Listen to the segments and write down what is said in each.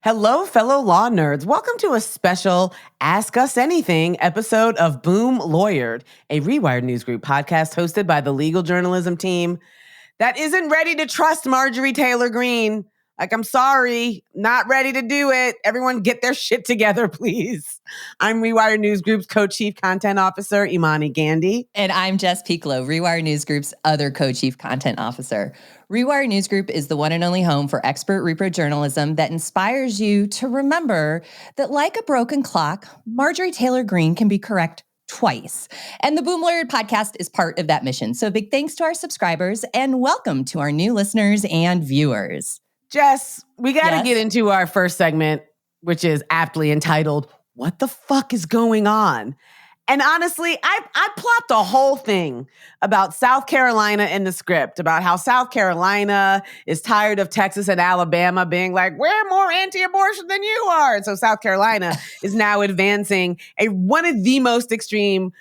Hello, fellow law nerds. Welcome to a special Ask Us Anything episode of Boom Lawyered, a Rewire News Group podcast hosted by the legal journalism team that isn't ready to trust Marjorie Taylor Greene. I'm sorry, not ready to do it. Everyone get their shit together, please. I'm Rewire News Group's co-chief content officer, Imani Gandhi. And I'm Jess Piccolo, Rewire News Group's other co-chief content officer. Rewire News Group is the one and only home for expert repro journalism that inspires you to remember that, like a broken clock, Marjorie Taylor Greene can be correct twice. And the Boom Lawyered podcast is part of that mission. So big thanks to our subscribers and welcome to our new listeners and viewers. Jess, we got to get into our first segment, which is aptly entitled, What the Fuck is Going On? And honestly, I plopped a whole thing about South Carolina in the script, about how South Carolina is tired of Texas and Alabama being like, we're more anti-abortion than you are. And so South Carolina is now advancing one of the most extreme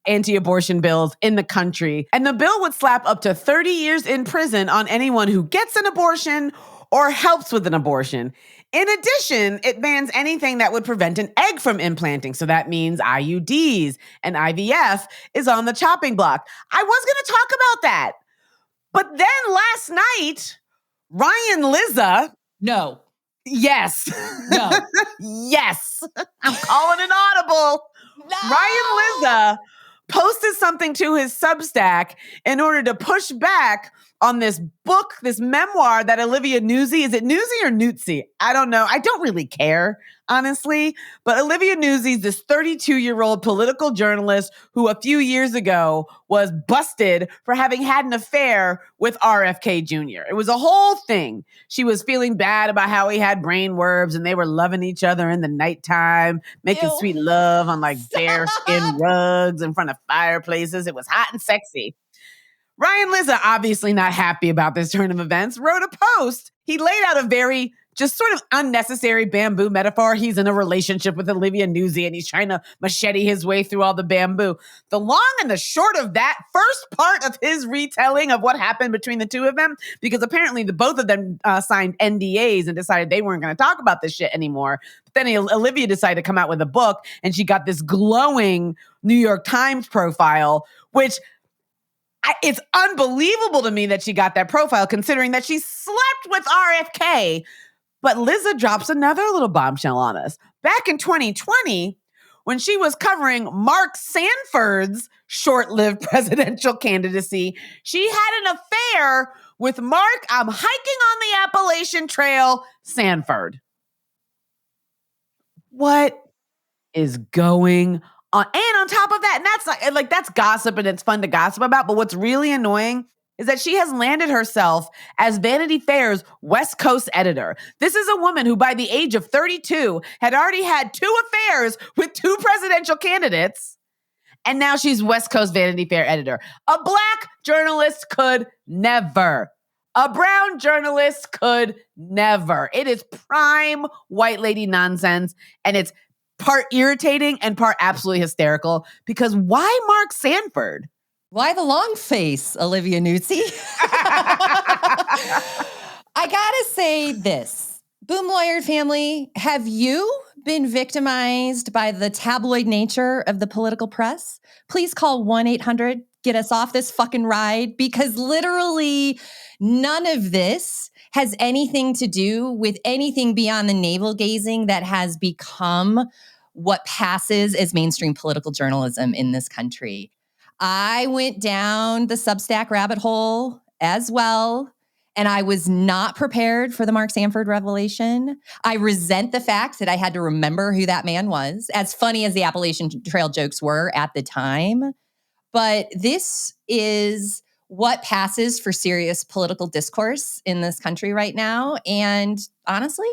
anti-abortion bills in the country. And the bill would slap up to 30 years in prison on anyone who gets an abortion or helps with an abortion. In addition, it bans anything that would prevent an egg from implanting. So that means IUDs and IVF is on the chopping block. I was going to talk about that. But then last night, Ryan Lizza. No. Yes. No. Yes. I'm calling an audible. No. Ryan Lizza posted something to his Substack in order to push back on this book, this memoir that Olivia Nuzzi, is it Nuzzi or Nuzzi? I don't know. I don't really care, honestly. But Olivia Nuzzi is this 32-year-old political journalist who a few years ago was busted for having had an affair with RFK Jr. It was a whole thing. She was feeling bad about how he had brain worms and they were loving each other in the nighttime, making sweet love on bear skin rugs in front of fireplaces. It was hot and sexy. Ryan Lizza, obviously not happy about this turn of events, wrote a post. He laid out a very just sort of unnecessary bamboo metaphor. He's in a relationship with Olivia Nuzzi and he's trying to machete his way through all the bamboo. The long and the short of that first part of his retelling of what happened between the two of them, because apparently both of them signed NDAs and decided they weren't going to talk about this shit anymore. But then Olivia decided to come out with a book and she got this glowing New York Times profile, which it's unbelievable to me that she got that profile considering that she slept with RFK. But Lizza drops another little bombshell on us. Back in 2020, when she was covering Mark Sanford's short-lived presidential candidacy, she had an affair with Mark, I'm hiking on the Appalachian Trail, Sanford. What is going on? And on top of that, and that's gossip and it's fun to gossip about, but what's really annoying is that she has landed herself as Vanity Fair's West Coast editor. This is a woman who by the age of 32 had already had 2 affairs with 2 presidential candidates, and now she's West Coast Vanity Fair editor. A black journalist could never. A brown journalist could never. It is prime white lady nonsense, and it's part irritating and part absolutely hysterical, because why Mark Sanford? Why the long face, Olivia Nuzzi? I gotta say this. Boom Lawyered family, have you been victimized by the tabloid nature of the political press? Please call 1-800, get us off this fucking ride, because literally none of this has anything to do with anything beyond the navel gazing that has become what passes as mainstream political journalism in this country. I went down the Substack rabbit hole as well, and I was not prepared for the Mark Sanford revelation. I resent the fact that I had to remember who that man was, as funny as the Appalachian Trail jokes were at the time. But this is what passes for serious political discourse in this country right now. And honestly,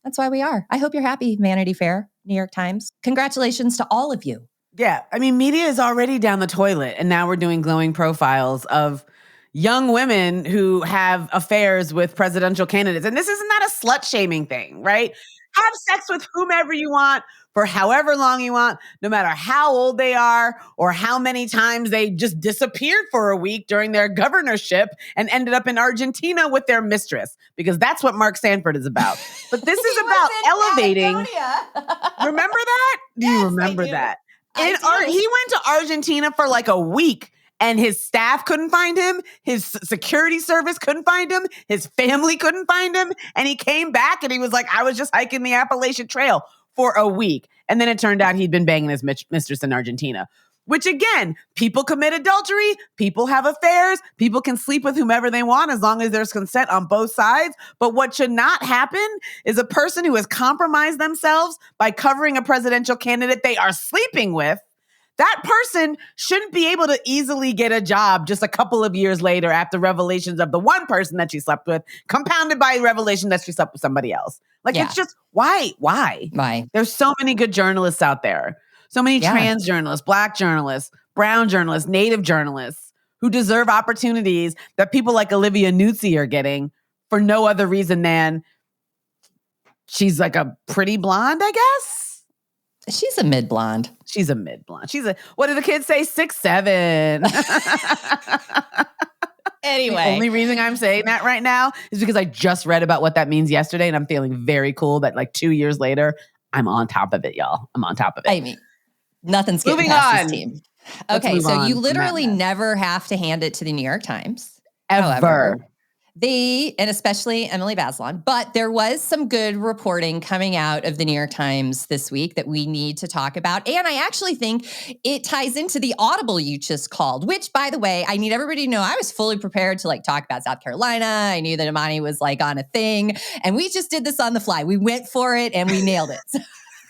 that's why we are. I hope you're happy, Vanity Fair, New York Times. Congratulations to all of you. Yeah, I mean, media is already down the toilet, and now we're doing glowing profiles of young women who have affairs with presidential candidates. And this is not a slut-shaming thing, right? Have sex with whomever you want, for however long you want, no matter how old they are or how many times they just disappeared for a week during their governorship and ended up in Argentina with their mistress, because that's what Mark Sanford is about. But this is about elevating. Remember that? Do you remember that? He went to Argentina for like a week. And his staff couldn't find him. His security service couldn't find him. His family couldn't find him. And he came back and he was like, I was just hiking the Appalachian Trail for a week. And then it turned out he'd been banging his mistress in Argentina, which again, people commit adultery. People have affairs. People can sleep with whomever they want as long as there's consent on both sides. But what should not happen is a person who has compromised themselves by covering a presidential candidate they are sleeping with. That person shouldn't be able to easily get a job just a couple of years later after revelations of the one person that she slept with, compounded by revelation that she slept with somebody else. Like, It's just, why? There's so many good journalists out there. So many trans journalists, Black journalists, brown journalists, Native journalists who deserve opportunities that people like Olivia Nuzzi are getting for no other reason than she's like a pretty blonde, I guess. She's a mid-blonde. She's a mid-blonde. What do the kids say? 6'7". Anyway. The only reason I'm saying that right now is because I just read about what that means yesterday, and I'm feeling very cool that like 2 years later, I'm on top of it, y'all. I'm on top of it. I mean, nothing's getting past this team. Okay, so you literally never have to hand it to the New York Times. Ever. However, and especially Emily Bazelon, but there was some good reporting coming out of the New York Times this week that we need to talk about. And I actually think it ties into the audible you just called, which, by the way, I need everybody to know I was fully prepared to like talk about South Carolina. I knew that Imani was like on a thing, and we just did this on the fly. We went for it and we nailed it.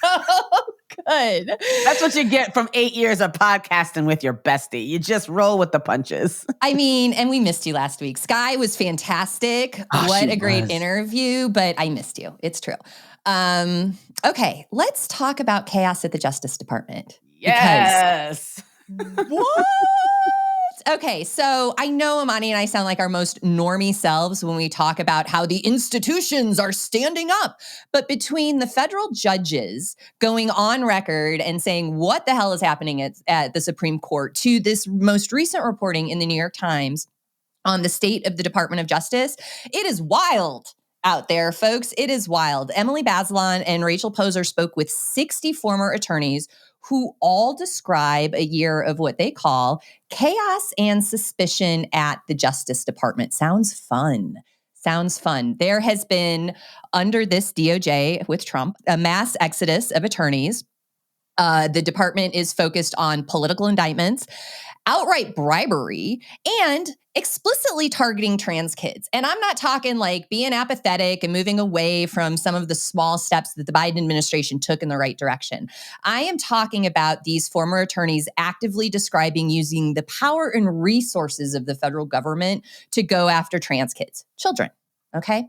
Oh, good. That's what you get from 8 years of podcasting with your bestie. You just roll with the punches. I mean, and we missed you last week. Sky was fantastic. What a great interview, but I missed you. It's true. Okay, let's talk about chaos at the Justice Department. Yes. What? Okay, so I know Imani and I sound like our most normie selves when we talk about how the institutions are standing up. But between the federal judges going on record and saying what the hell is happening at the Supreme Court to this most recent reporting in the New York Times on the state of the Department of Justice, it is wild out there, folks. It is wild. Emily Bazelon and Rachel Poser spoke with 60 former attorneys who all describe a year of what they call chaos and suspicion at the Justice Department. Sounds fun. There has been, under this DOJ with Trump, a mass exodus of attorneys. The department is focused on political indictments, outright bribery, and explicitly targeting trans kids. And I'm not talking like being apathetic and moving away from some of the small steps that the Biden administration took in the right direction. I am talking about these former attorneys actively describing using the power and resources of the federal government to go after trans kids, children, okay?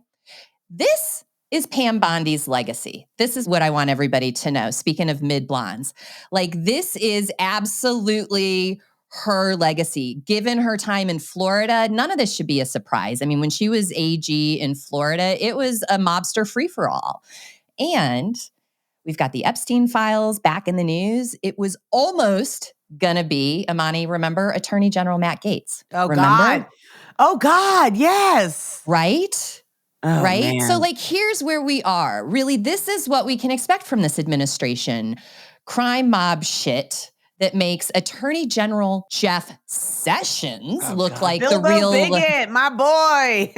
This is Pam Bondi's legacy. This is what I want everybody to know. Speaking of mid-blondes, like this is absolutely her legacy. Given her time in Florida, none of this should be a surprise. I mean, when she was AG in Florida, it was a mobster free-for-all. And we've got the Epstein files back in the news. It was almost gonna be, Imani, remember Attorney General Matt Gaetz? Oh, remember? God, yes. Right? Oh, right? man. So like, here's where we are. Really, this is what we can expect from this administration. Crime mob shit that makes Attorney General Jeff Sessions look like Bilbo the real Bigot, my boy.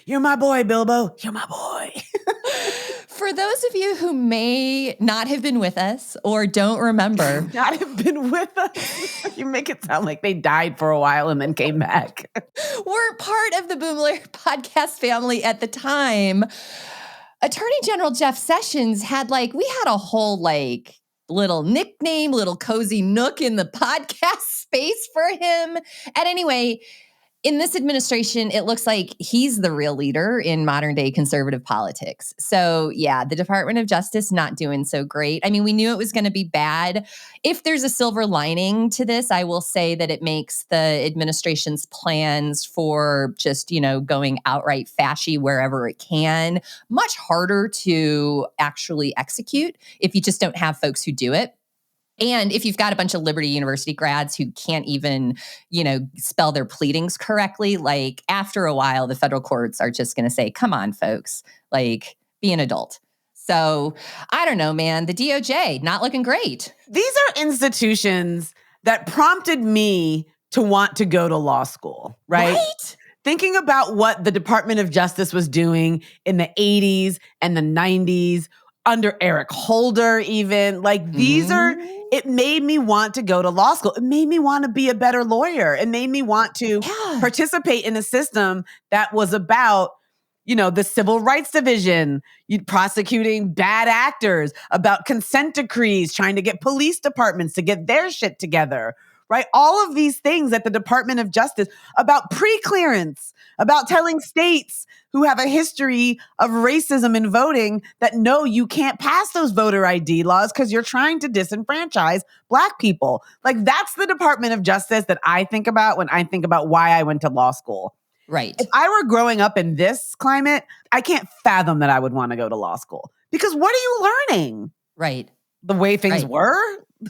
You're my boy, Bilbo. You're my boy. For those of you who may not have been with us or don't remember. Not have been with us. You make it sound like they died for a while and then came back. We're part of the Boom Lawyer podcast family at the time. Attorney General Jeff Sessions had we had a whole little nickname, little cozy nook in the podcast space for him. And anyway, in this administration, it looks like he's the real leader in modern day conservative politics. So yeah, the Department of Justice not doing so great. I mean, we knew it was going to be bad. If there's a silver lining to this, I will say that it makes the administration's plans for just, going outright fashy wherever it can much harder to actually execute if you just don't have folks who do it. And if you've got a bunch of Liberty University grads who can't even, spell their pleadings correctly, like after a while, the federal courts are just going to say, come on, folks, like be an adult. So I don't know, man, the DOJ not looking great. These are institutions that prompted me to want to go to law school, right? Thinking about what the Department of Justice was doing in the 80s and the 90s, under Eric Holder even, it made me want to go to law school. It made me want to be a better lawyer. It made me want to participate in a system that was about, the Civil Rights Division, prosecuting bad actors, about consent decrees, trying to get police departments to get their shit together, right? All of these things at the Department of Justice, about pre-clearance, about telling states who have a history of racism in voting that, no, you can't pass those voter ID laws because you're trying to disenfranchise Black people. Like, that's the Department of Justice that I think about when I think about why I went to law school. Right. If I were growing up in this climate, I can't fathom that I would want to go to law school. Because what are you learning? Right. The way things were?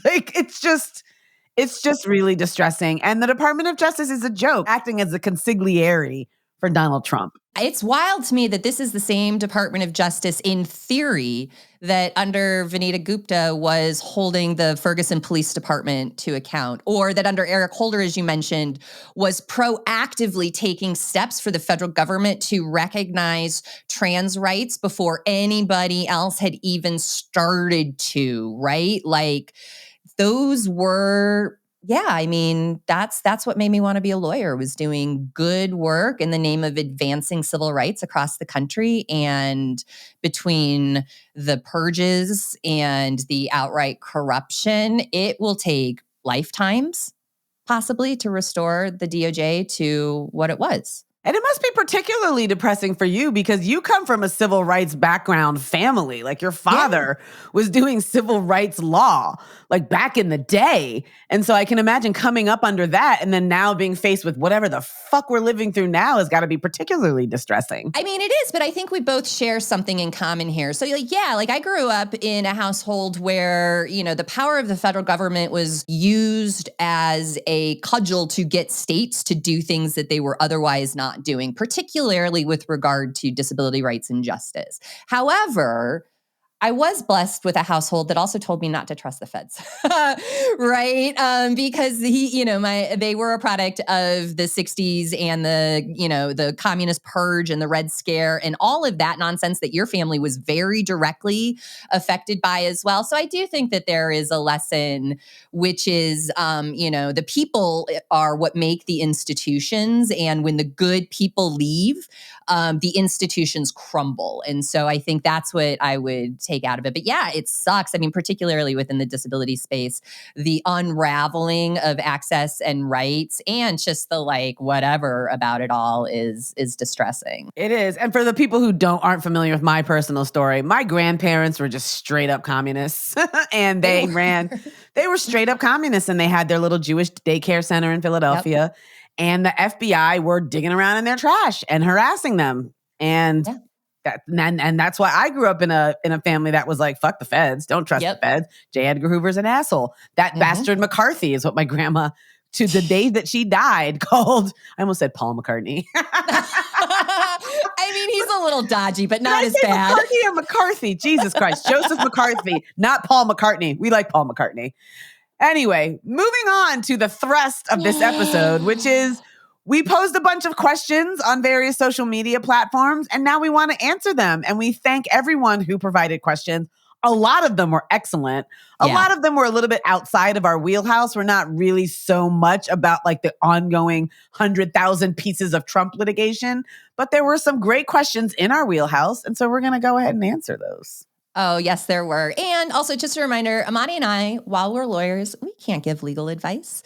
Like, it's just really distressing. And the Department of Justice is a joke, acting as a consigliere for Donald Trump. It's wild to me that this is the same Department of Justice in theory that under Vanita Gupta was holding the Ferguson Police Department to account, or that under Eric Holder, as you mentioned, was proactively taking steps for the federal government to recognize trans rights before anybody else had even started to, right? Like, those were, that's what made me want to be a lawyer, was doing good work in the name of advancing civil rights across the country. And between the purges and the outright corruption, it will take lifetimes possibly to restore the DOJ to what it was. And it must be particularly depressing for you because you come from a civil rights background family. Like, your father was doing civil rights law, like, back in the day. And so I can imagine coming up under that and then now being faced with whatever the fuck we're living through now has got to be particularly distressing. I mean, it is, but I think we both share something in common here. So I grew up in a household where, the power of the federal government was used as a cudgel to get states to do things that they were otherwise not doing, particularly with regard to disability rights and justice. However, I was blessed with a household that also told me not to trust the feds, right? Because they were a product of the 60s and the communist purge and the Red Scare and all of that nonsense that your family was very directly affected by as well. So I do think that there is a lesson, which is, the people are what make the institutions, and when the good people leave, the institutions crumble. And so I think that's what I would take out of it. But yeah, it sucks. I mean, particularly within the disability space, the unraveling of access and rights and just the whatever about it all is distressing. It is. And for the people who aren't familiar with my personal story, my grandparents were just straight up communists and they were straight up communists, and they had their little Jewish daycare center in Philadelphia. Yep. And the FBI were digging around in their trash and harassing them. And that's why I grew up in a family that was like, fuck the feds. Don't trust the feds. J. Edgar Hoover's an asshole. That bastard McCarthy is what my grandma, to the day that she died, called, I almost said Paul McCartney. I mean, he's a little dodgy, but not as bad. McCarthy or McCarthy? Jesus Christ. Joseph McCarthy, not Paul McCartney. We like Paul McCartney. Anyway, moving on to the thrust of this episode, which is we posed a bunch of questions on various social media platforms, and now we want to answer them. And we thank everyone who provided questions. A lot of them were excellent. A lot of them were a little bit outside of our wheelhouse. We're not really so much about the ongoing 100,000 pieces of Trump litigation, but there were some great questions in our wheelhouse. And so we're going to go ahead and answer those. Oh, yes, there were. And also just a reminder, Imani and I, while we're lawyers, we can't give legal advice.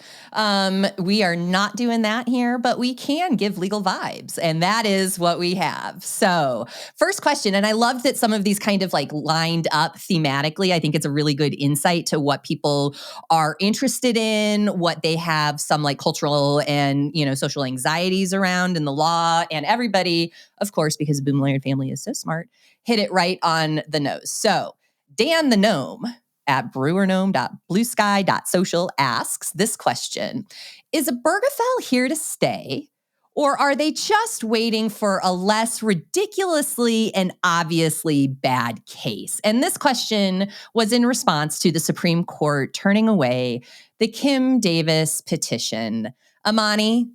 We are not doing that here, but we can give legal vibes. And that is what we have. So first question, and I love that some of these kind of like lined up thematically. I think it's a really good insight to what people are interested in, what they have some like cultural and, social anxieties around in the law. And everybody, of course, because the Boom Lawyer family is so smart, hit it right on the nose. So Dan the Gnome at brewergnome.bluesky.social asks this question: is Obergefell here to stay, or are they just waiting for a less ridiculously and obviously bad case? And this question was in response to the Supreme Court turning away the Kim Davis petition. Imani,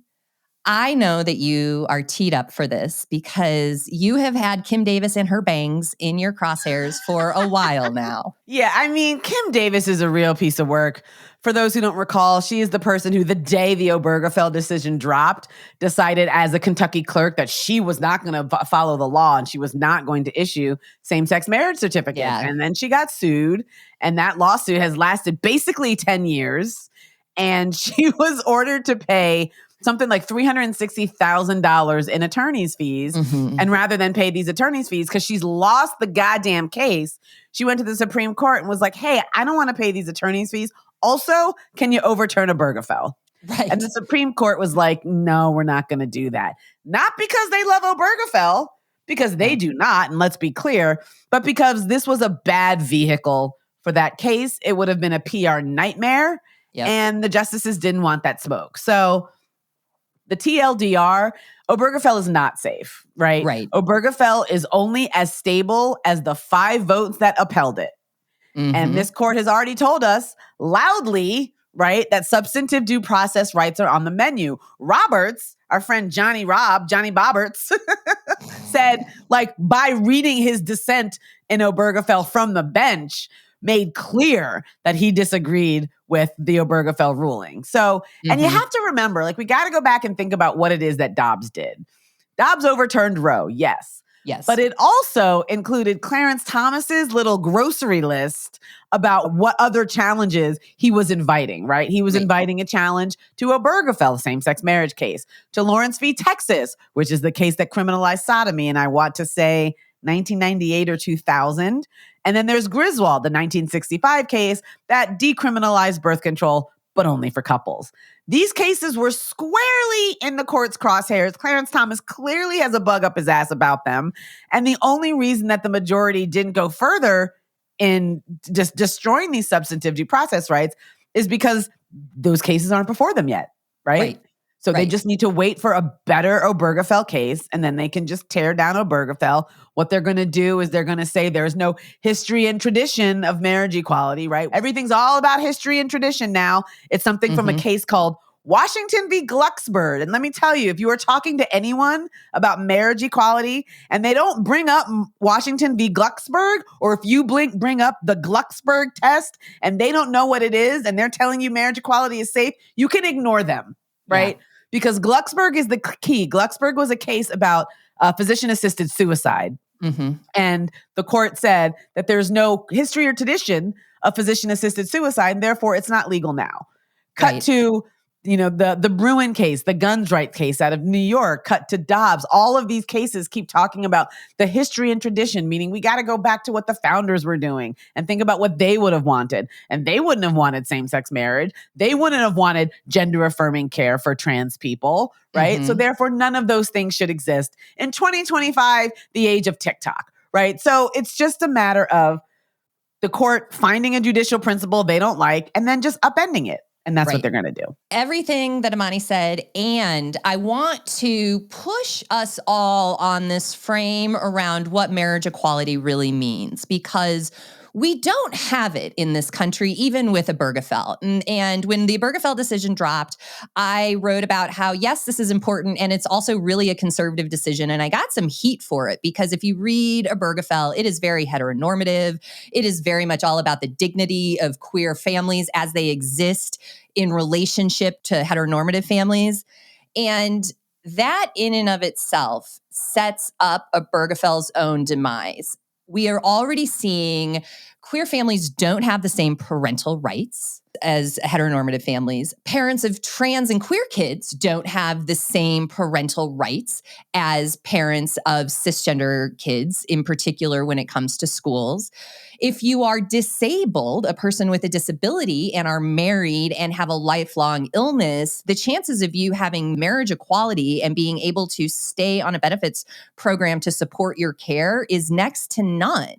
I know that you are teed up for this because you have had Kim Davis and her bangs in your crosshairs for a while now. Yeah, I mean, Kim Davis is a real piece of work. For those who don't recall, she is the person who, the day the Obergefell decision dropped, decided as a Kentucky clerk that she was not going to follow the law and she was not going to issue same-sex marriage certificates. Yeah. And then she got sued, and that lawsuit has lasted basically 10 years. And she was ordered to pay something like $360,000 in attorney's fees. Mm-hmm. And rather than pay these attorney's fees, because she's lost the goddamn case, she went to the Supreme Court and was like, hey, I don't want to pay these attorney's fees. Also, can you overturn Obergefell? Right. And the Supreme Court was like, no, we're not going to do that. Not because they love Obergefell, because they do not, and let's be clear, but because this was a bad vehicle for that case. It would have been a PR nightmare. Yep. And the justices didn't want that smoke. So the TLDR, Obergefell is not safe, right? Right. Obergefell is only as stable as the 5 votes that upheld it. Mm-hmm. And this court has already told us loudly, right, that substantive due process rights are on the menu. Roberts, our friend Johnny Boberts, said, like, by reading his dissent in Obergefell from the bench, made clear that he disagreed with the Obergefell ruling. So, and you have to remember, like, we got to go back and think about what it is that Dobbs did. Dobbs overturned Roe, yes. Yes. But it also included Clarence Thomas's little grocery list about what other challenges he was inviting, right? He was inviting a challenge to Obergefell, same-sex marriage case, to Lawrence v. Texas, which is the case that criminalized sodomy, and I want to say 1998 or 2000. And then there's Griswold, the 1965 case that decriminalized birth control, but only for couples. These cases were squarely in the court's crosshairs. Clarence Thomas clearly has a bug up his ass about them. And the only reason that the majority didn't go further in just destroying these substantive due process rights is because those cases aren't before them yet, right? So they just need to wait for a better Obergefell case, and then they can just tear down Obergefell. What they're going to do is they're going to say there's no history and tradition of marriage equality, right? Everything's all about history and tradition now. It's something from a case called Washington v. Glucksberg. And let me tell you, if you are talking to anyone about marriage equality and they don't bring up Washington v. Glucksberg, or if you bring up the Glucksberg test and they don't know what it is and they're telling you marriage equality is safe, you can ignore them, right? Yeah. Because Glucksberg is the key. Glucksberg was a case about physician-assisted suicide. And the court said that there's no history or tradition of physician-assisted suicide, and therefore it's not legal now. Cut to, the Bruin case, the guns rights case out of New York, cut to Dobbs. All of these cases keep talking about the history and tradition, meaning we got to go back to what the founders were doing and think about what they would have wanted. And they wouldn't have wanted same-sex marriage. They wouldn't have wanted gender-affirming care for trans people, right? So therefore, none of those things should exist. In 2025, the age of TikTok, right? So it's just a matter of the court finding a judicial principle they don't like and then just upending it. And that's what they're going to do. Everything that Imani said. And I want to push us all on this frame around what marriage equality really means, because we don't have it in this country, even with Obergefell. And when the Obergefell decision dropped, I wrote about how, yes, this is important, and it's also really a conservative decision. And I got some heat for it, because if you read Obergefell, it is very heteronormative. It is very much all about the dignity of queer families as they exist in relationship to heteronormative families. And that in and of itself sets up Obergefell's own demise. We are already seeing Queer families don't have the same parental rights as heteronormative families. Parents of trans and queer kids don't have the same parental rights as parents of cisgender kids, in particular when it comes to schools. If you are disabled, a person with a disability, and are married and have a lifelong illness, the chances of you having marriage equality and being able to stay on a benefits program to support your care is next to none.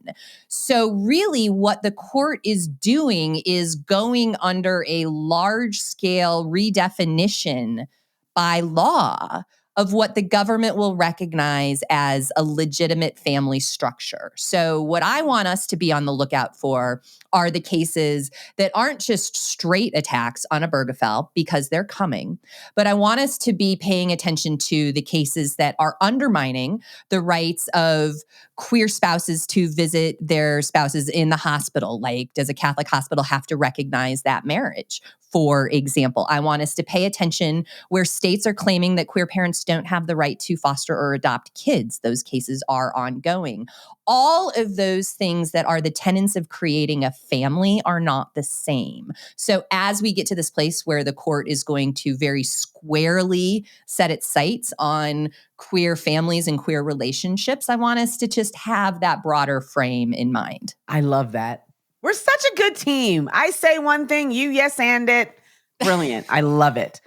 So really what the court is doing is going under a large-scale redefinition by law of what the government will recognize as a legitimate family structure. So what I want us to be on the lookout for are the cases that aren't just straight attacks on Obergefell, because they're coming, but I want us to be paying attention to the cases that are undermining the rights of queer spouses to visit their spouses in the hospital. Like, does a Catholic hospital have to recognize that marriage? For example, I want us to pay attention where states are claiming that queer parents don't have the right to foster or adopt kids. Those cases are ongoing. All of those things that are the tenets of creating a family are not the same. So as we get to this place where the court is going to very squarely set its sights on queer families and queer relationships, I want us to just have that broader frame in mind. I love that. We're such a good team. I say one thing, you yes and it. Brilliant. I love it.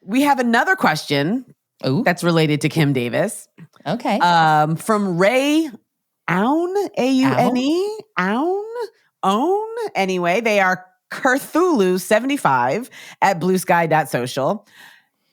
We have another question that's related to Kim Davis. Okay. From Ray Aun, A-U-N-E, Aun. Anyway, they are Cthulhu75 at bluesky.social.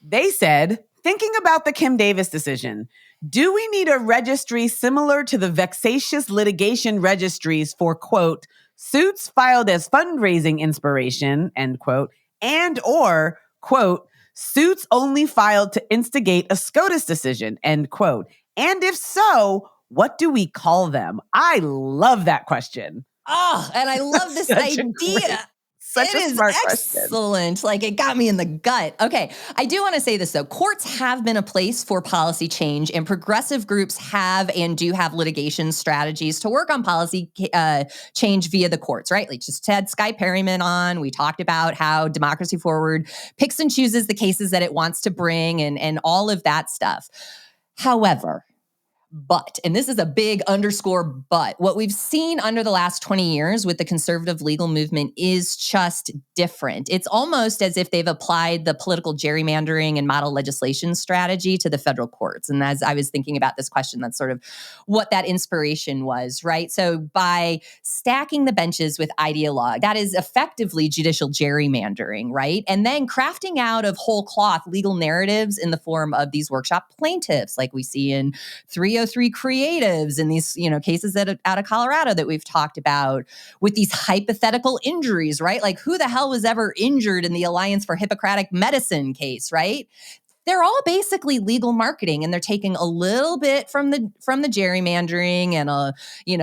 They said, thinking about the Kim Davis decision, do we need a registry similar to the vexatious litigation registries for, quote, suits filed as fundraising inspiration, end quote, and or, quote, suits only filed to instigate a SCOTUS decision, end quote? And if so, what do we call them? I love that question. Oh, and I love this idea. Such a smart excellent. question. Like, it got me in the gut. Okay. I do want to say this, though. Courts have been a place for policy change, and progressive groups have and do have litigation strategies to work on policy change via the courts, right? Like, just had Sky Perryman on. We talked about how Democracy Forward picks and chooses the cases that it wants to bring and all of that stuff. However, but, and this is a big underscore but, what we've seen under the last 20 years with the conservative legal movement is just different. It's almost as if they've applied the political gerrymandering and model legislation strategy to the federal courts. And as I was thinking about this question, that's sort of what that inspiration was, right? So by stacking the benches with ideologue, that is effectively judicial gerrymandering, right? And then crafting out of whole cloth legal narratives in the form of these workshop plaintiffs, like we see in 303 creatives and these, cases out of Colorado that we've talked about with these hypothetical injuries, right? Like, who the hell was ever injured in the Alliance for Hippocratic Medicine case, right? They're all basically legal marketing, and they're taking a little bit from the gerrymandering and a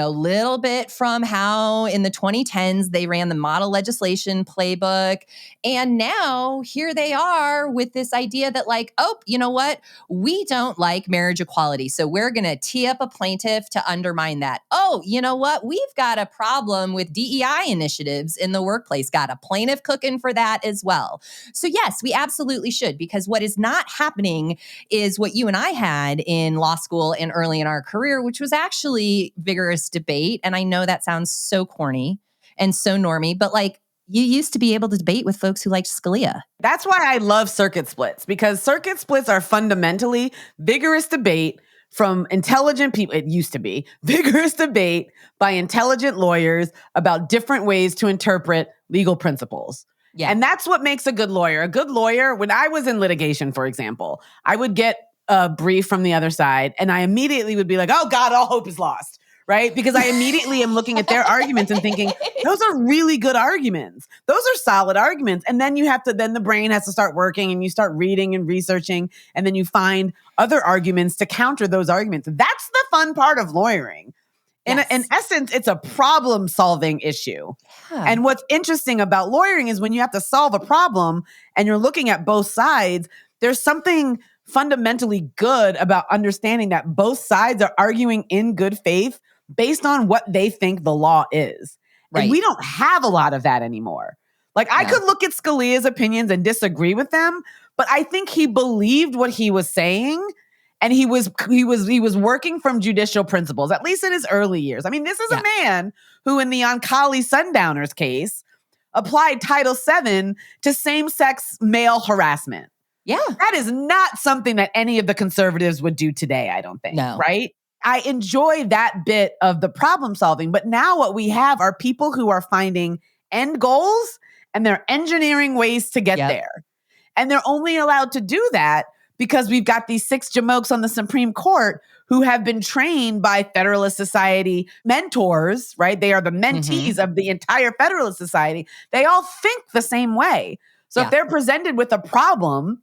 little bit from how in the 2010s they ran the model legislation playbook. And now here they are with this idea that, like, oh, you know what? We don't like marriage equality, so we're going to tee up a plaintiff to undermine that. Oh, you know what? We've got a problem with DEI initiatives in the workplace. Got a plaintiff cooking for that as well. So yes, we absolutely should, because what is not happening is what you and I had in law school and early in our career, which was actually vigorous debate. And I know that sounds so corny and so normie, but like, you used to be able to debate with folks who liked Scalia. That's why I love circuit splits, because circuit splits are fundamentally vigorous debate from intelligent people. It used to be vigorous debate by intelligent lawyers about different ways to interpret legal principles. Yeah. And that's what makes a good lawyer. A good lawyer, when I was in litigation, for example, I would get a brief from the other side and I immediately would be like, oh God, all hope is lost, right? Because I immediately am looking at their arguments and thinking, those are really good arguments. Those are solid arguments. And then then the brain has to start working and you start reading and researching, and then you find other arguments to counter those arguments. That's the fun part of lawyering. Yes. In essence, it's a problem-solving issue. Yeah. And what's interesting about lawyering is when you have to solve a problem and you're looking at both sides, there's something fundamentally good about understanding that both sides are arguing in good faith based on what they think the law is. Right. And we don't have a lot of that anymore. Like I could look at Scalia's opinions and disagree with them, but I think he believed what he was saying, and he was working from judicial principles, at least in his early years. I mean, this is a man who in the Oncali Sundowners case applied Title VII to same-sex male harassment. Yeah. That is not something that any of the conservatives would do today, I don't think. No. Right? I enjoy that bit of the problem solving, but now what we have are people who are finding end goals and they're engineering ways to get there. And they're only allowed to do that because we've got these 6 jamokes on the Supreme Court who have been trained by Federalist Society mentors, right? They are the mentees of the entire Federalist Society. They all think the same way. So if they're presented with a problem,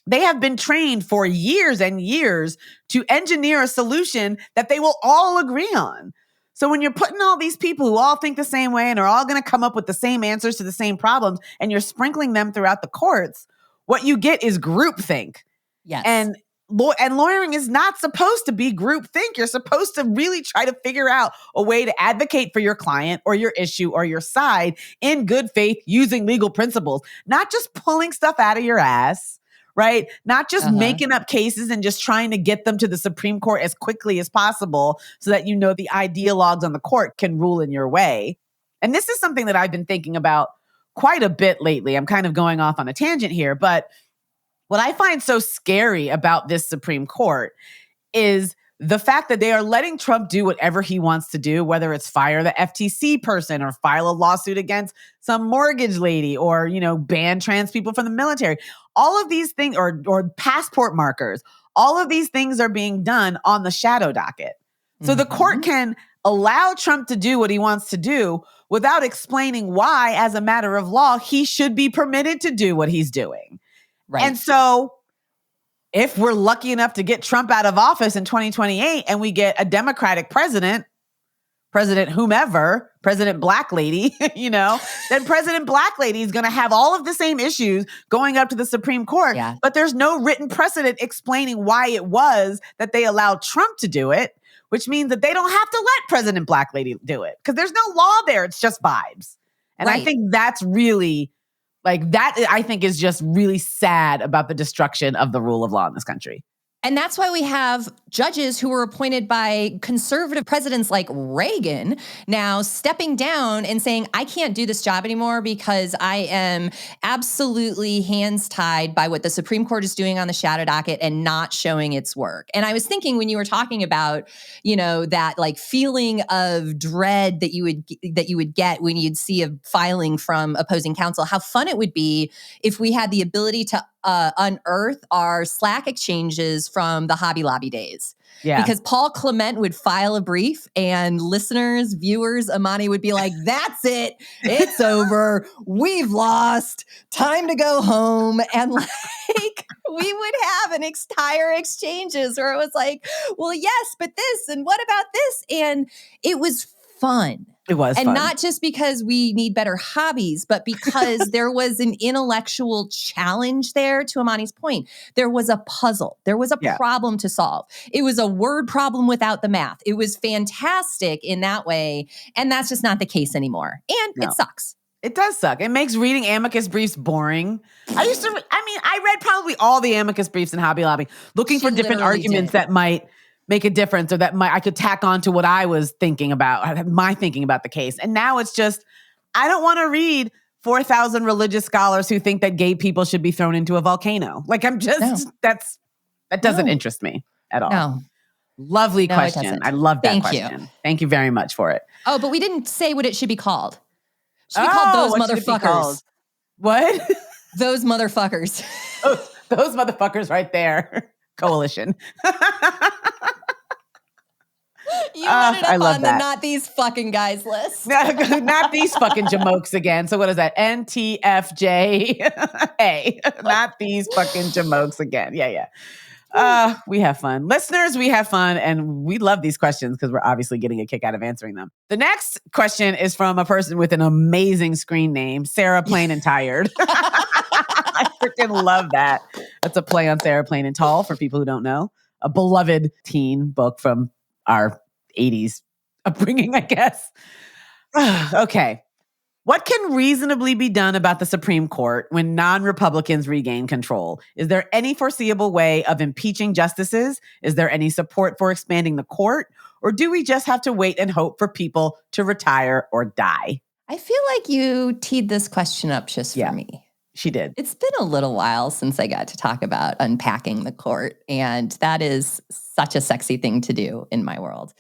they have been trained for years and years to engineer a solution that they will all agree on. So when you're putting all these people who all think the same way and are all going to come up with the same answers to the same problems, and you're sprinkling them throughout the courts, what you get is groupthink. Yes. And lawyering is not supposed to be groupthink. You're supposed to really try to figure out a way to advocate for your client or your issue or your side in good faith using legal principles, not just pulling stuff out of your ass, right? Not just making up cases and just trying to get them to the Supreme Court as quickly as possible so that you know the ideologues on the court can rule in your way. And this is something that I've been thinking about quite a bit lately. I'm kind of going off on a tangent here, but what I find so scary about this Supreme Court is the fact that they are letting Trump do whatever he wants to do, whether it's fire the FTC person or file a lawsuit against some mortgage lady or, you know, ban trans people from the military. All of these things, or passport markers, all of these things are being done on the shadow docket. So the court can allow Trump to do what he wants to do without explaining why, as a matter of law, he should be permitted to do what he's doing. Right. And so if we're lucky enough to get Trump out of office in 2028 and we get a Democratic president whomever, President Black Lady, you know, then President Black Lady is going to have all of the same issues going up to the Supreme Court. Yeah. But there's no written precedent explaining why it was that they allowed Trump to do it, which means that they don't have to let President Black Lady do it because there's no law there. It's just vibes. And I think that's really... like that, I think, is just really sad about the destruction of the rule of law in this country. And that's why we have judges who were appointed by conservative presidents like Reagan now stepping down and saying, I can't do this job anymore because I am absolutely hands tied by what the Supreme Court is doing on the shadow docket and not showing its work. And I was thinking when you were talking about, you know, that like feeling of dread that you would get when you'd see a filing from opposing counsel, how fun it would be if we had the ability to unearth our Slack exchanges from the Hobby Lobby days. Yeah. Because Paul Clement would file a brief and listeners, viewers, Imani would be like, that's it. It's over. We've lost. Time to go home. And like, we would have an entire exchanges where it was like, well, yes, but this and what about this? And it was fun. It was and fun. not just because we need better hobbies, but because there was an intellectual challenge there. To Imani's point, there was a puzzle. There was a problem to solve. It was a word problem without the math. It was fantastic in that way. And that's just not the case anymore. And it sucks. It does suck. It makes reading amicus briefs boring. I read probably all the amicus briefs in Hobby Lobby looking for different arguments that might make a difference or that I could tack on to what I was thinking about, my thinking about the case. And now it's just, I don't want to read 4,000 religious scholars who think that gay people should be thrown into a volcano. Like that doesn't interest me at all. No. Lovely question. I love that question. Thank you. Thank you very much for it. Oh, but we didn't say what it should be called. It should be called Those Motherfuckers. What? Those motherfuckers. Those motherfuckers right there. Coalition. You ended up on the not these fucking guys list. Not these fucking jamokes again. So what is that? NTFJ. Not these fucking jamokes again. Yeah. We have fun. Listeners, we have fun. And we love these questions because we're obviously getting a kick out of answering them. The next question is from a person with an amazing screen name, Sarah Plain and Tired. I freaking love that. That's a play on Sarah Plain and Tall for people who don't know. A beloved teen book from our 80s upbringing, I guess. Okay. What can reasonably be done about the Supreme Court when non-Republicans regain control? Is there any foreseeable way of impeaching justices? Is there any support for expanding the court? Or do we just have to wait and hope for people to retire or die? I feel like you teed this question up just for me. She did. It's been a little while since I got to talk about unpacking the court, and that is such a sexy thing to do in my world.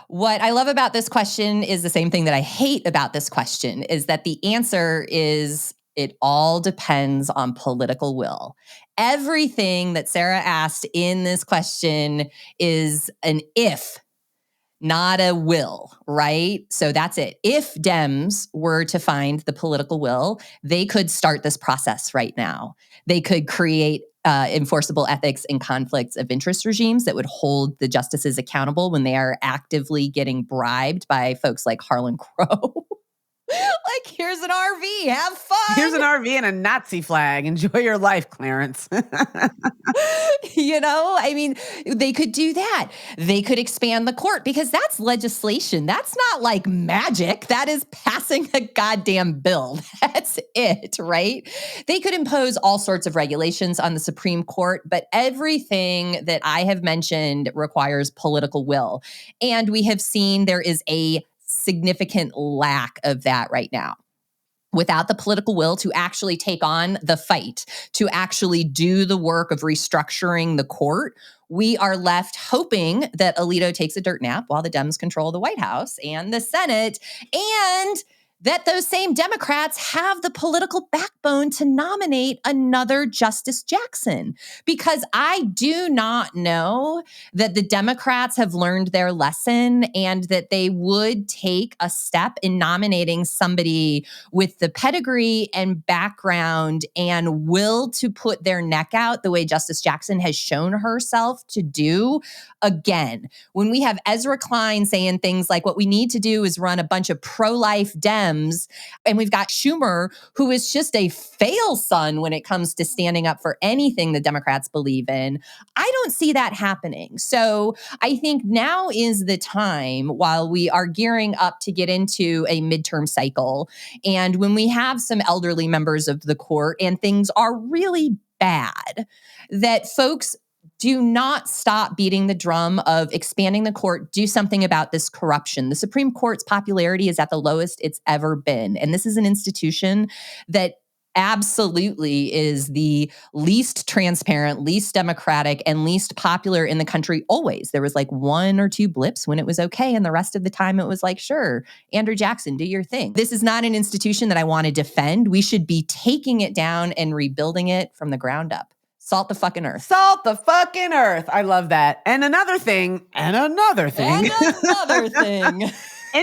What I love about this question is the same thing that I hate about this question, is that the answer is it all depends on political will. Everything that Sarah asked in this question is an if, not a will, right? So that's it. If Dems were to find the political will, they could start this process right now. They could create enforceable ethics and conflicts of interest regimes that would hold the justices accountable when they are actively getting bribed by folks like Harlan Crow. Like, here's an RV, have fun. Here's an RV and a Nazi flag. Enjoy your life, Clarence. You know, I mean, they could do that. They could expand the court because that's legislation. That's not like magic. That is passing a goddamn bill. That's it, right? They could impose all sorts of regulations on the Supreme Court, but everything that I have mentioned requires political will. And we have seen there is a significant lack of that right now. Without the political will to actually take on the fight, to actually do the work of restructuring the court, we are left hoping that Alito takes a dirt nap while the Dems control the White House and the Senate, and that those same Democrats have the political backbone to nominate another Justice Jackson. Because I do not know that the Democrats have learned their lesson and that they would take a step in nominating somebody with the pedigree and background and will to put their neck out the way Justice Jackson has shown herself to do again. When we have Ezra Klein saying things like, what we need to do is run a bunch of pro-life Dems, and we've got Schumer, who is just a fail son when it comes to standing up for anything the Democrats believe in. I don't see that happening. So I think now is the time, while we are gearing up to get into a midterm cycle, and when we have some elderly members of the court and things are really bad, that folks do not stop beating the drum of expanding the court, do something about this corruption. The Supreme Court's popularity is at the lowest it's ever been. And this is an institution that absolutely is the least transparent, least democratic, and least popular in the country always. There was like 1 or 2 blips when it was okay, and the rest of the time it was like, sure, Andrew Jackson, do your thing. This is not an institution that I want to defend. We should be taking it down and rebuilding it from the ground up. Salt the fucking earth. Salt the fucking earth. I love that. And another thing. In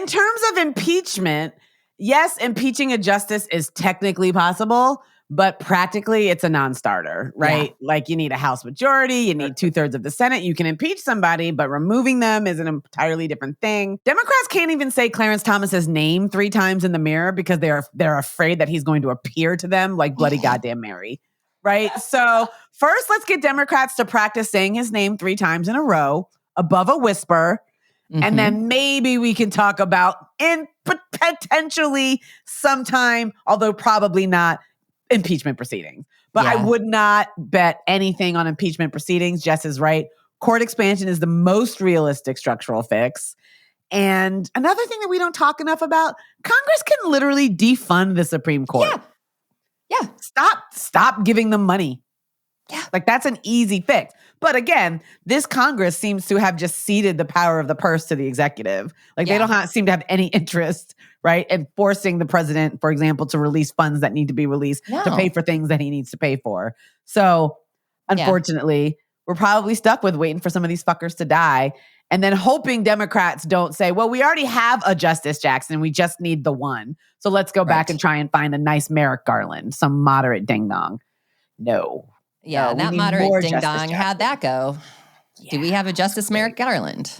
terms of impeachment, yes, impeaching a justice is technically possible, but practically it's a non-starter, right? Yeah. Like, you need a House majority, you need 2/3 of the Senate. You can impeach somebody, but removing them is an entirely different thing. Democrats can't even say Clarence Thomas's name 3 times in the mirror because they're afraid that he's going to appear to them like Bloody Goddamn Mary. Right? So first, let's get Democrats to practice saying his name 3 times in a row above a whisper. Mm-hmm. And then maybe we can talk about, in potentially sometime, although probably not, impeachment proceedings. But I would not bet anything on impeachment proceedings. Jess is right. Court expansion is the most realistic structural fix. And another thing that we don't talk enough about, Congress can literally defund the Supreme Court. Yeah. Stop giving them money. Yeah. Like, that's an easy fix. But again, this Congress seems to have just ceded the power of the purse to the executive. Like, they don't seem to have any interest, right, in forcing the president, for example, to release funds that need to be released to pay for things that he needs to pay for. So, unfortunately, we're probably stuck with waiting for some of these fuckers to die and then hoping Democrats don't say, well, we already have a Justice Jackson. We just need the one. So let's go back and try and find a nice Merrick Garland, some moderate ding-dong. No. Yeah, that moderate ding-dong. How'd that go? Yeah. Do we have a Justice Merrick Garland?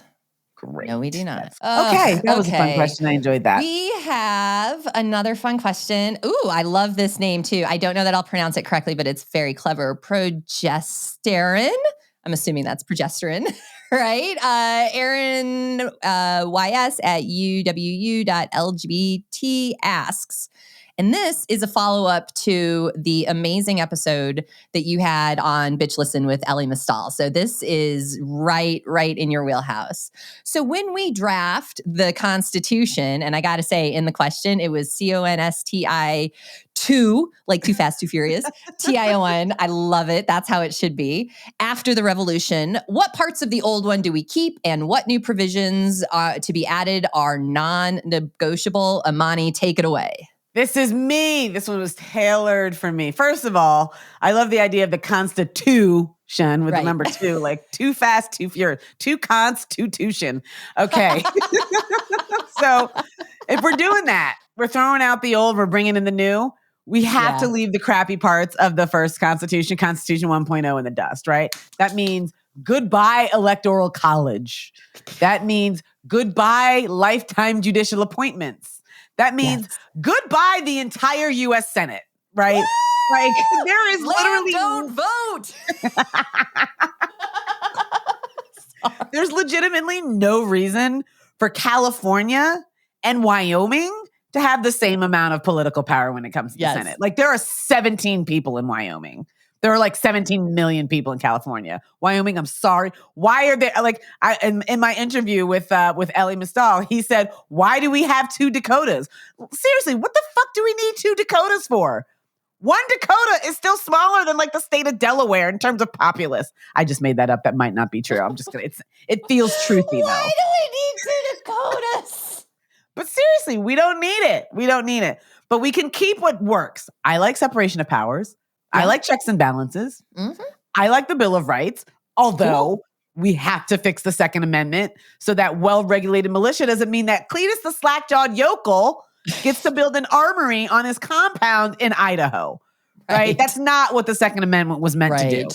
Great. No, we do not. Okay. That was a fun question. I enjoyed that. We have another fun question. Ooh, I love this name too. I don't know that I'll pronounce it correctly, but it's very clever. Progesterone. I'm assuming that's progesterone. right? Aaron YS at uwu.lgbt asks, and this is a follow-up to the amazing episode that you had on Bitch Listen with Ellie Mistal. So this is right in your wheelhouse. So when we draft the Constitution, and I got to say in the question, it was CONSTI 2, like Too Fast, Too Furious, TION. I love it. That's how it should be. After the revolution, what parts of the old one do we keep and what new provisions to be added are non-negotiable? Imani, take it away. This is me. This one was tailored for me. First of all, I love the idea of the Constitution with the number 2, like Too Fast, Too Furious, 2 Constitution. Okay. So if we're doing that, we're throwing out the old, we're bringing in the new. We have to leave the crappy parts of the first Constitution 1.0 in the dust, right? That means goodbye electoral college. That means goodbye lifetime judicial appointments. That means goodbye the entire U.S. Senate, right? Woo! Like there is literally don't vote. There's legitimately no reason for California and Wyoming to have the same amount of political power when it comes to the Senate. Like there are 17 people in Wyoming. There are like 17 million people in California. Wyoming, I'm sorry. Why are there like in my interview with Ellie Mistal, he said, "Why do we have 2 Dakotas?" Seriously, what the fuck do we need 2 Dakotas for? 1 Dakota is still smaller than like the state of Delaware in terms of populace. I just made that up. That might not be true. I'm just gonna. It feels truthy though. Why do we need 2 Dakotas? But seriously, we don't need it. We don't need it. But we can keep what works. I like separation of powers. I like checks and balances. Mm-hmm. I like the Bill of Rights, although we have to fix the Second Amendment so that well-regulated militia doesn't mean that Cletus the slack-jawed yokel gets to build an armory on his compound in Idaho, right? That's not what the Second Amendment was meant to do.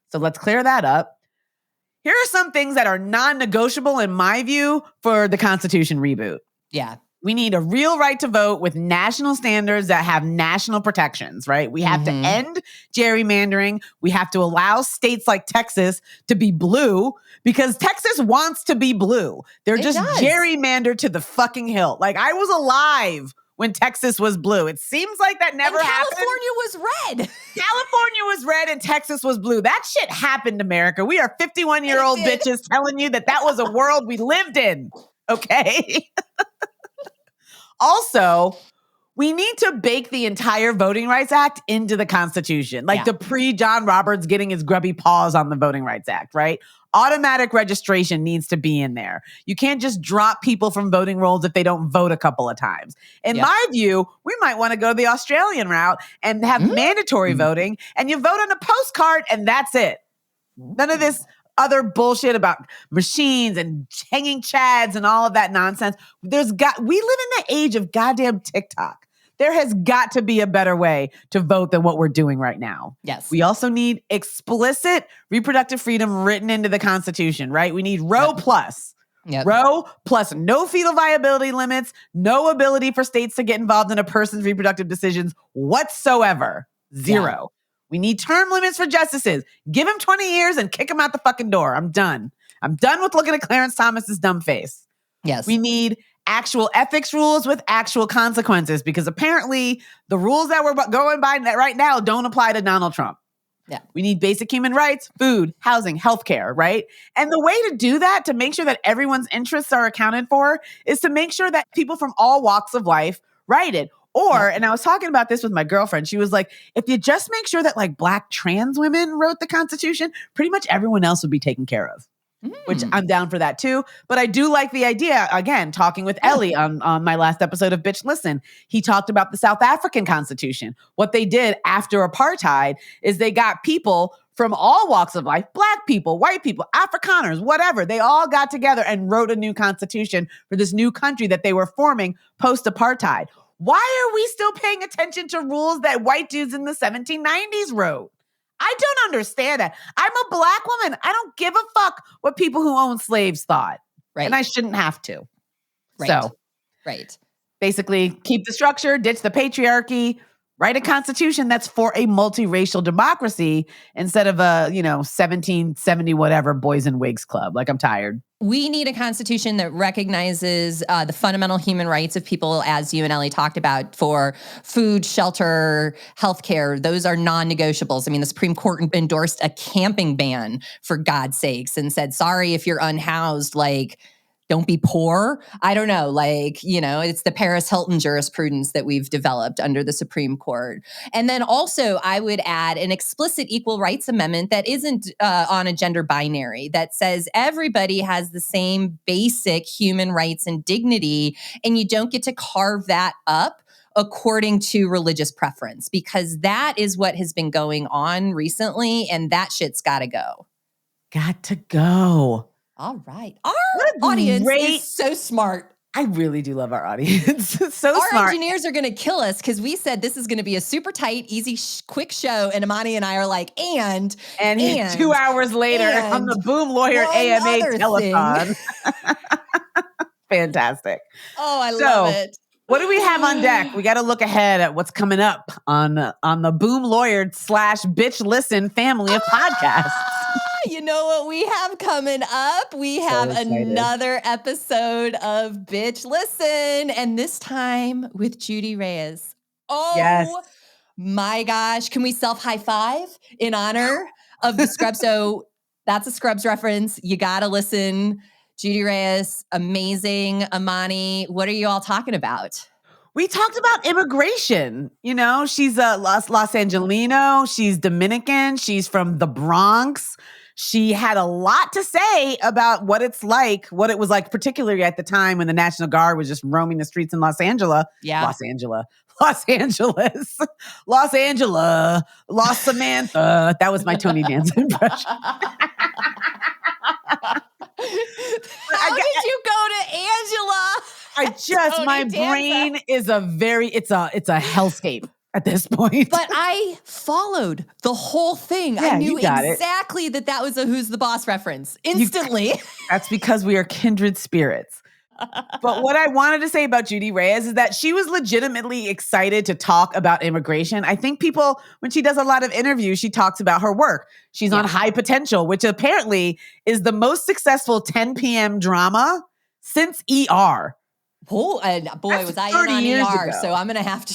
So let's clear that up. Here are some things that are non-negotiable in my view for the Constitution reboot. Yeah. We need a real right to vote with national standards that have national protections, right? We have to end gerrymandering. We have to allow states like Texas to be blue because Texas wants to be blue. They're just gerrymandered to the fucking hilt. Like I was alive when Texas was blue. It seems like that never happened. California was red. California was red and Texas was blue. That shit happened, America. We are 51-year-old bitches telling you that was a world we lived in. Okay? Also, we need to bake the entire Voting Rights Act into the Constitution, like the pre-John Roberts getting his grubby paws on the Voting Rights Act, right? Automatic registration needs to be in there. You can't just drop people from voting rolls if they don't vote a couple of times. In my view, we might want to go the Australian route and have mandatory voting, and you vote on a postcard, and that's it. None of this other bullshit about machines and hanging chads and all of that nonsense. We live in the age of goddamn TikTok. There has got to be a better way to vote than what we're doing right now. Yes. We also need explicit reproductive freedom written into the Constitution, right? We need Roe plus. Roe plus no fetal viability limits, no ability for states to get involved in a person's reproductive decisions whatsoever. Zero. Yeah. We need term limits for justices. Give him 20 years and kick him out the fucking door. I'm done. I'm done with looking at Clarence Thomas's dumb face. Yes. We need actual ethics rules with actual consequences because apparently the rules that we're going by right now don't apply to Donald Trump. Yeah. We need basic human rights, food, housing, healthcare, right? And the way to do that, to make sure that everyone's interests are accounted for, is to make sure that people from all walks of life write it. And I was talking about this with my girlfriend. She was like, if you just make sure that like Black trans women wrote the Constitution, pretty much everyone else would be taken care of, which I'm down for that too. But I do like the idea, again, talking with Ellie on my last episode of Bitch Listen, he talked about the South African Constitution. What they did after apartheid is they got people from all walks of life, Black people, white people, Afrikaners, whatever. They all got together and wrote a new constitution for this new country that they were forming post-apartheid. Why are we still paying attention to rules that white dudes in the 1790s wrote? I don't understand that. I'm a Black woman. I don't give a fuck what people who own slaves thought. Right. And I shouldn't have to. Right. So, right. Basically, keep the structure, ditch the patriarchy, Write a constitution that's for a multiracial democracy instead of a, 1770 whatever boys in wigs club. Like, I'm tired. We need a constitution that recognizes the fundamental human rights of people, as you and Ellie talked about, for food, shelter, healthcare. Those are non-negotiables. I mean, the Supreme Court endorsed a camping ban, for God's sakes, and said, sorry if you're unhoused, like, don't be poor. I don't know. It's the Paris Hilton jurisprudence that we've developed under the Supreme Court. And then also I would add an explicit equal rights amendment that isn't on a gender binary, that says everybody has the same basic human rights and dignity, and you don't get to carve that up according to religious preference, because that is what has been going on recently, and that shit's got to go. Got to go. All right. Our audience is so smart. I really do love our audience. It's so our smart. Our engineers are going to kill us because we said this is going to be a super tight, easy, quick show. And Imani and I are like, and 2 hours later on the Boom Lawyer AMA telethon. Fantastic. Oh, I love it. What do we have on deck? We got to look ahead at what's coming up on the Boom Lawyer / Bitch Listen family of podcasts. You know what we have coming up? We have another episode of Bitch Listen, and this time with Judy Reyes. Oh, yes. My gosh. Can we self-high five in honor of the Scrubs? So that's a Scrubs reference. You got to listen. Judy Reyes, amazing. Imani, what are you all talking about? We talked about immigration. She's a Los Angelino. She's Dominican. She's from the Bronx. She had a lot to say about what it was like, particularly at the time when the National Guard was just roaming the streets in Los Angeles. Yeah. Los Samantha. That was my Tony Danza impression. How did you go to Angela? My brain is it's a hellscape at this point. But I followed the whole thing. Yeah, I knew exactly that was a Who's the Boss reference instantly. That's because we are kindred spirits. But what I wanted to say about Judy Reyes is that she was legitimately excited to talk about immigration. I think when she does a lot of interviews, she talks about her work. She's on High Potential, which apparently is the most successful 10 p.m. drama since ER. Boy, was I in on ER, so I'm going to have to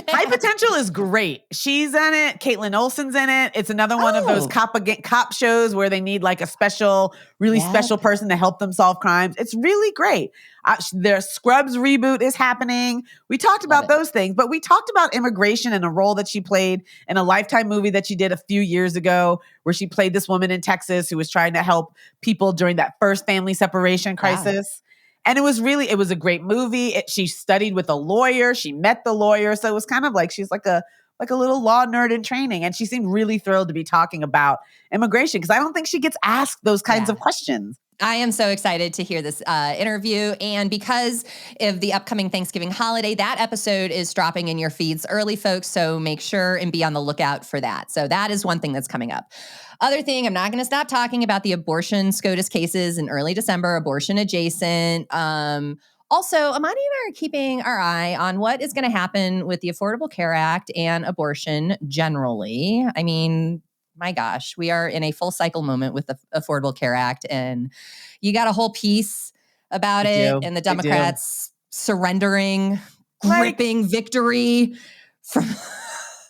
High Potential is great. She's in it. Caitlin Olsen's in it. It's another one of those cop shows where they need like a special person to help them solve crimes. It's really great. Their Scrubs reboot is happening. We talked about those things, but we talked about immigration and a role that she played in a Lifetime movie that she did a few years ago, where she played this woman in Texas who was trying to help people during that first family separation crisis. And it was a great movie. She studied with a lawyer. She met the lawyer. So it was kind of like she's like a little law nerd in training. And she seemed really thrilled to be talking about immigration because I don't think she gets asked those kinds of questions. I am so excited to hear this interview. And because of the upcoming Thanksgiving holiday, that episode is dropping in your feeds early, folks. So make sure and be on the lookout for that. So that is one thing that's coming up. Other thing, I'm not going to stop talking about the abortion SCOTUS cases in early December, abortion adjacent. Also, Imani and I are keeping our eye on what is going to happen with the Affordable Care Act and abortion generally. I mean, my gosh, we are in a full cycle moment with the Affordable Care Act, and you got a whole piece about and the Democrats surrendering, gripping victory from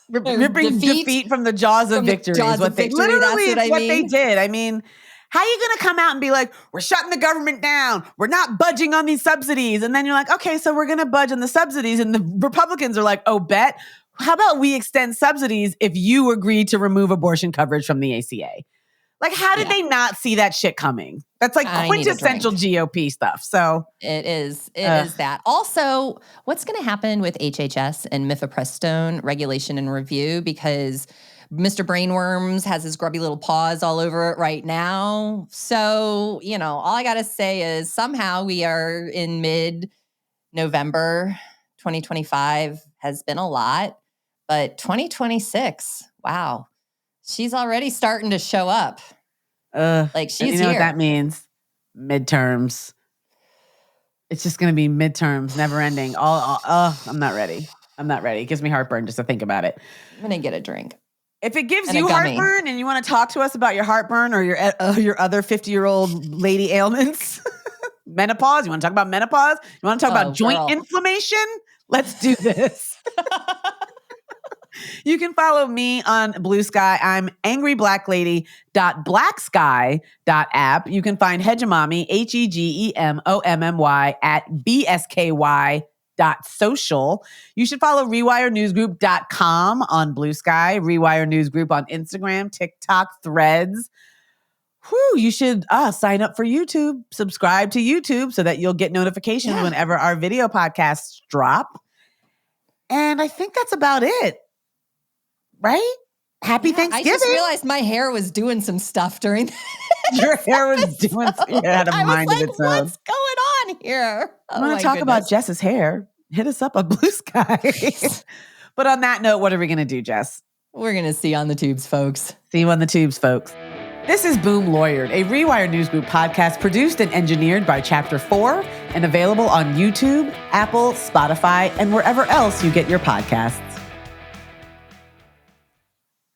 ripping defeat from the jaws of victory is what they they did. I mean, how are you going to come out and be like, we're shutting the government down, we're not budging on these subsidies, and then you're like, okay, so we're going to budge on the subsidies, and the Republicans are like, oh, bet. How about we extend subsidies if you agree to remove abortion coverage from the ACA? Like, how did they not see that shit coming? That's like quintessential GOP stuff. So it is that. Also, what's going to happen with HHS and mifepristone regulation and review? Because Mr. Brainworms has his grubby little paws all over it right now. So, all I got to say is somehow we are in mid-November. 2025 has been a lot, but 2026, wow. She's already starting to show up. She's here. You know what that means? Midterms. It's just going to be midterms, never ending. I'm not ready. I'm not ready. It gives me heartburn just to think about it. I'm going to get a drink. If it gives And a you gummy. heartburn and you want to talk to us about your heartburn or your other 50-year-old lady ailments, menopause, you want to talk about menopause? You want to talk about joint inflammation? Let's do this. You can follow me on Blue Sky. I'm angryblack.lady.blacksky.app. You can find Hegemommy, HEGEMOMMY at BSKY.social. You should follow rewirenewsgroup.com on Blue Sky, Rewire News Group on Instagram, TikTok, Threads. You should sign up for YouTube, subscribe to YouTube so that you'll get notifications whenever our video podcasts drop. And I think that's about it. Right? Happy Thanksgiving. I just realized my hair was doing some stuff during Your hair was doing it had a mind of its own. What's going on here? I want to talk about Jess's hair. Hit us up on Blue Sky. But on that note, what are we going to do, Jess? We're going to see you on the tubes, folks. See you on the tubes, folks. This is Boom Lawyered, a Rewire News Group podcast produced and engineered by Chapter 4 and available on YouTube, Apple, Spotify, and wherever else you get your podcasts.